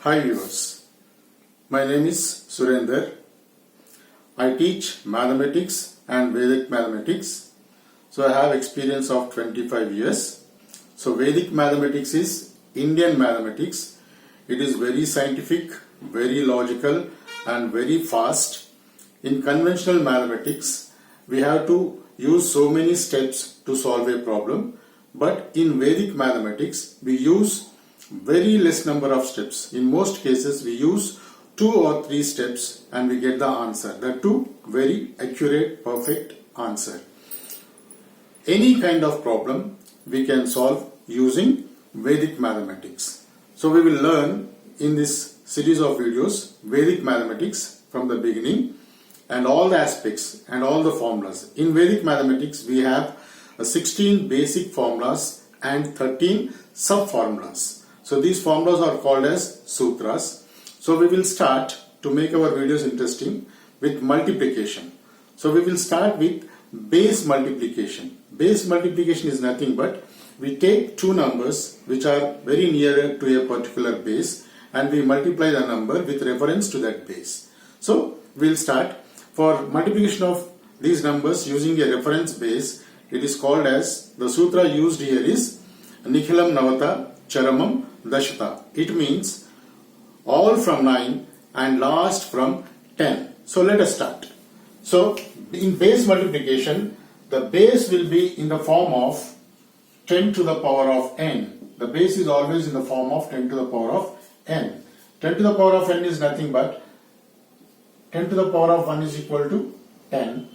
Hi viewers, my name is Surender. I teach mathematics and Vedic mathematics. So I have experience of 25 years. So Vedic mathematics is Indian mathematics. It is very scientific, very logical and very fast. In conventional mathematics, we have to use so many steps to solve a problem. But in Vedic mathematics, we use very less number of steps. In most cases, we use 2 or 3 steps and we get the answer. That too, very accurate, perfect answer. Any kind of problem we can solve using Vedic mathematics. So we will learn in this series of videos Vedic mathematics from the beginning and all the aspects and all the formulas. In Vedic mathematics, we have 16 basic formulas and 13 sub-formulas. So these formulas are called as sutras. So we will start to make our videos interesting with multiplication. So we will start with base multiplication. Base multiplication is nothing but we take two numbers which are very near to a particular base and we multiply the number with reference to that base. So we will start. For multiplication of these numbers using a reference base, it is called as, the sutra used here is Nikhilam Navata Charamam Dashata. It means all from 9 and last from 10. So let us start. So in base multiplication, the base will be in the form of 10 to the power of n. The base is always in the form of 10 to the power of n. 10 to the power of n is nothing but 10 to the power of 1 is equal to 10.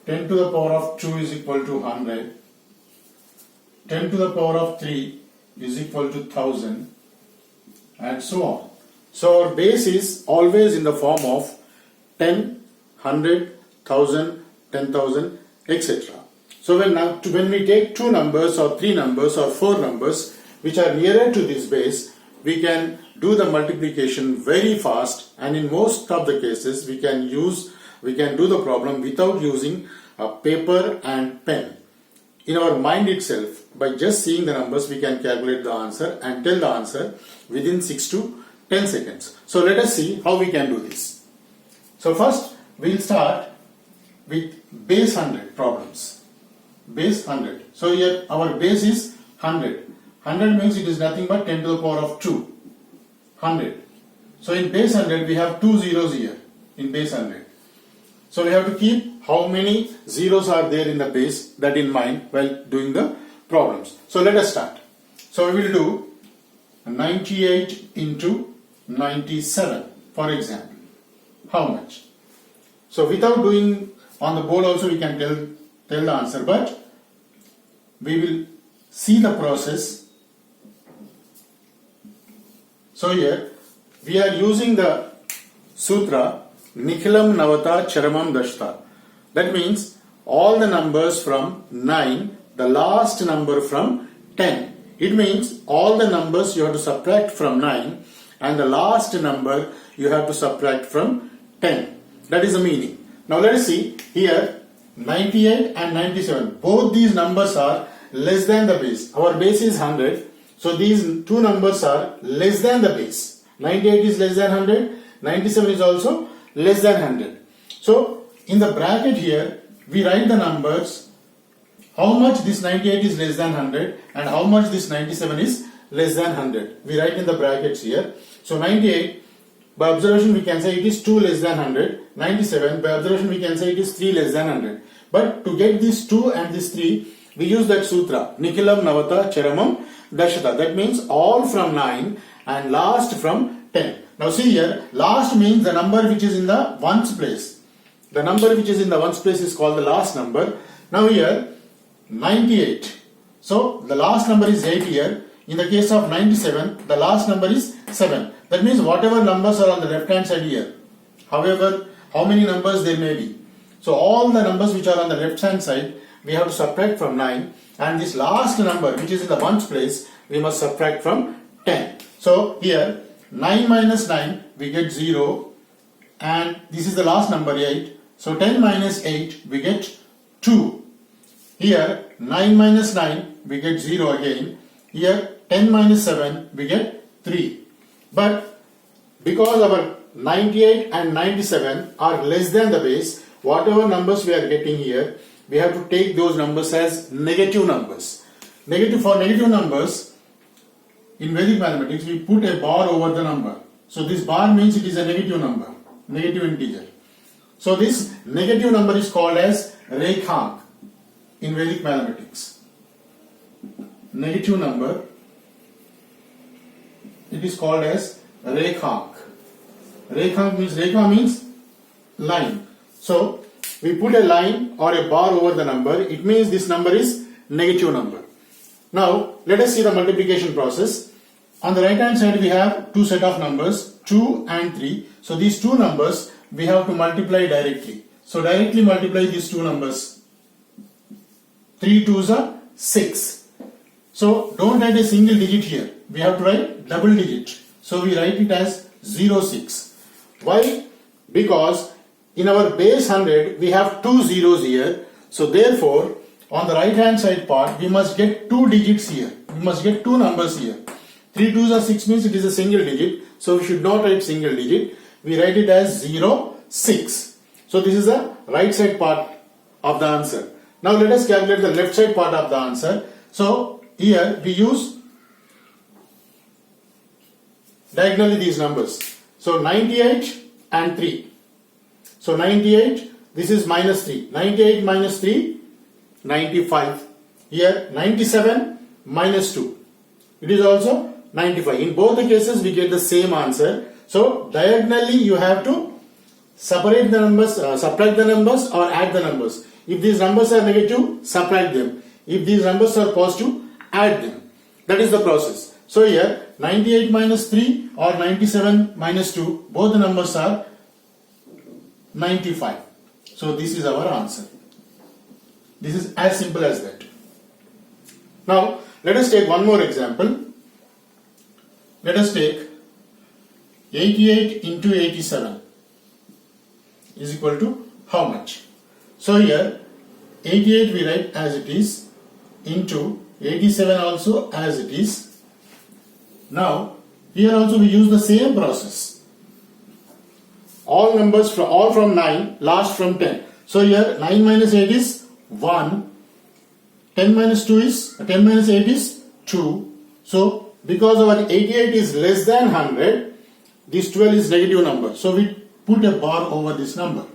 10 to the power of 2 is equal to 100. 10 to the power of 3 is equal to 1000 and so on. So our base is always in the form of 10, 100, 1000, 10,000, etc. So when we take two numbers or three numbers or four numbers which are nearer to this base, we can do the multiplication very fast, and in most of the cases we can do the problem without using a paper and pen. In our mind itself, by just seeing the numbers, we can calculate the answer and tell the answer within 6 to 10 seconds. So let us see how we can do this. So first we will start with base 100 problems. Base 100. So here our base is 100. 100 means it is nothing but 10 to the power of 2. 100. So in base 100 we have two zeros here in base 100. So we have to keep how many zeros are there in the base, that in mind while doing the problems. So let us start. So we will do 98 into 97 for example. How much? So without doing on the board also we can tell the answer, but we will see the process. So here we are using the sutra Nikhilam Navata Charamam Dashta. That means all the numbers from 9, the last number from 10. It means all the numbers you have to subtract from 9 and the last number you have to subtract from 10. That is the meaning. Now let us see here 98 and 97. Both these numbers are less than the base. Our base is 100. So these two numbers are less than the base. 98 is less than 100. 97 is also less than 100. So in the bracket here we write the numbers how much this 98 is less than 100 and how much this 97 is less than 100. We write in the brackets here. So 98 by observation we can say it is 2 less than 100. 97 by observation we can say it is 3 less than 100. But to get this 2 and this 3 we use that sutra Nikhilam Navata Charamam Dashata. That means all from 9 and last from 10. Now see here, last means the number which is in the ones place. The number which is in the ones place is called the last number. Now here 98. So the last number is 8 here. In the case of 97, the last number is 7. That means whatever numbers are on the left hand side here, however, how many numbers there may be. So all the numbers which are on the left hand side, we have to subtract from 9, and this last number which is in the ones place, we must subtract from 10. So here 9 minus 9 we get 0, and this is the last number 8. So 10 minus 8 we get 2. Here 9 minus 9 we get 0 again. Here 10 minus 7 we get 3. But because our 98 and 97 are less than the base, whatever numbers we are getting here, we have to take those numbers as negative numbers. For negative numbers, in Vedic mathematics, we put a bar over the number. So this bar means it is a negative number, negative integer. So this negative number is called as Rekhank in Vedic mathematics. Negative number, it is called as Rekhank. Rekha means line. So we put a line or a bar over the number, it means this number is negative number. Now let us see the multiplication process. On the right hand side we have two set of numbers, 2 and 3. So these two numbers we have to multiply directly. So directly multiply these two numbers. 3 2s are 6. So don't write a single digit here. We have to write double digit. So we write it as 06. Why? Because in our base 100 we have two zeros here. So therefore on the right hand side part we must get two digits here. We must get two numbers here. 3 2s are 6 means it is a single digit. So we should not write single digit. We write it as 06. So this is the right side part of the answer. Now let us calculate the left side part of the answer. So here we use diagonally these numbers. So 98 and 3. So 98, this is minus 3. 98 minus 3, 95. Here 97 minus 2. It is also 95. In both the cases we get the same answer. So diagonally you have to separate the numbers, subtract the numbers or add the numbers. If these numbers are negative, subtract them. If these numbers are positive, add them. That is the process. So here 98 minus 3 or 97 minus 2, both the numbers are 95. So this is our answer. This is as simple as that. Now let us take one more example. Let us take 88 into 87 is equal to how much? So here 88 we write as it is into 87 also as it is. Now here also we use the same process. All numbers all from 9, last from 10. So here 9 minus 8 is 1. 10 minus 8 is 2. So because our 88 is less than 100, this 12 is negative number. So we put a bar over this number.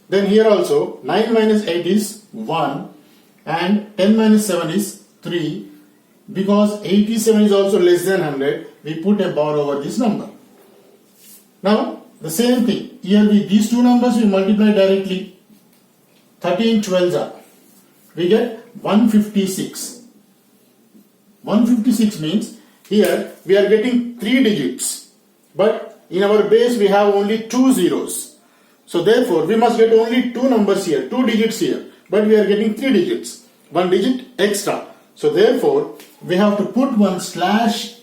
Then here also 9 minus 8 is 1 and 10 minus 7 is 3. Because 87 is also less than 100, we put a bar over this number. Now the same thing. Here these two numbers we multiply directly. 13 12s are. We get 156. 156 means here we are getting 3 digits. But in our base we have only 2 zeros. So therefore we must get only 2 numbers here, 2 digits here. But we are getting 3 digits, 1 digit extra. So therefore we have to put one slash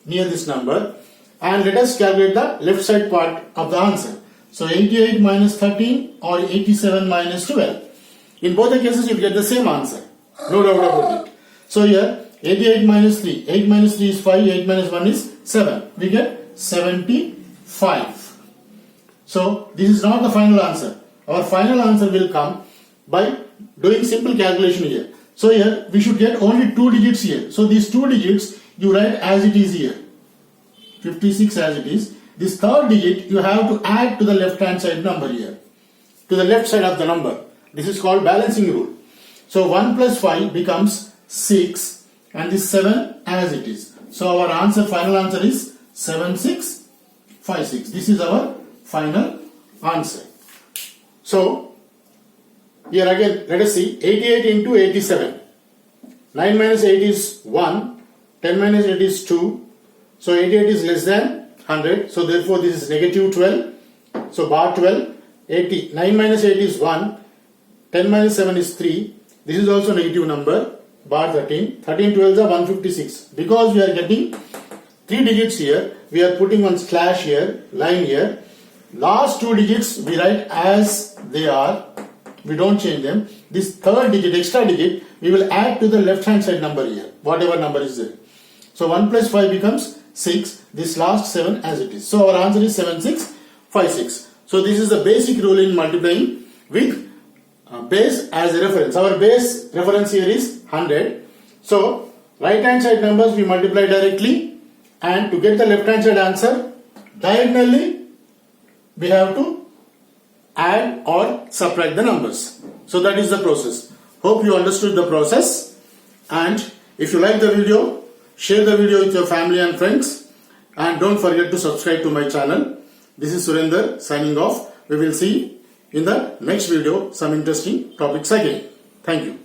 near this number and let us calculate the left side part of the answer. So 88 minus 13 or 87 minus 12. In both the cases you will get the same answer. No doubt about it. So here 88 minus 3. 8 minus 3 is 5. 8 minus 1 is 7. We get 75. So this is not the final answer. Our final answer will come by doing simple calculation here. So here we should get only 2 digits here. So these 2 digits you write as it is here. 56 as it is. This third digit you have to add to the left hand side number here. To the left side of the number. This is called balancing rule. So 1 plus 5 becomes 6 and this 7 as it is. So our answer, final answer is 7656. This is our final answer. So here again let us see 88 into 87. 9 minus 8 is 1. 10 minus 8 is 2. So 88 is less than 100. So therefore this is negative 12. So bar 12. 80. 9 minus 8 is 1. 10 minus 7 is 3. This is also negative number. Bar 13. 13 12s are 156. Because we are getting 3 digits here, we are putting one slash here, line here. Last 2 digits we write as they are. We don't change them. This third digit, extra digit, we will add to the left hand side number here. Whatever number is there. So 1 plus 5 becomes 6, this last 7 as it is. So our answer is 7, 6, 5, 6. So this is the basic rule in multiplying with base as a reference. Our base reference here is 100. So right hand side numbers we multiply directly, and to get the left hand side answer, diagonally we have to add or subtract the numbers. So that is the process. Hope you understood the process, and if you like the video, share the video with your family and friends, and don't forget to subscribe to my channel. This is Surender signing off. We will see in the next video some interesting topics again. Thank you.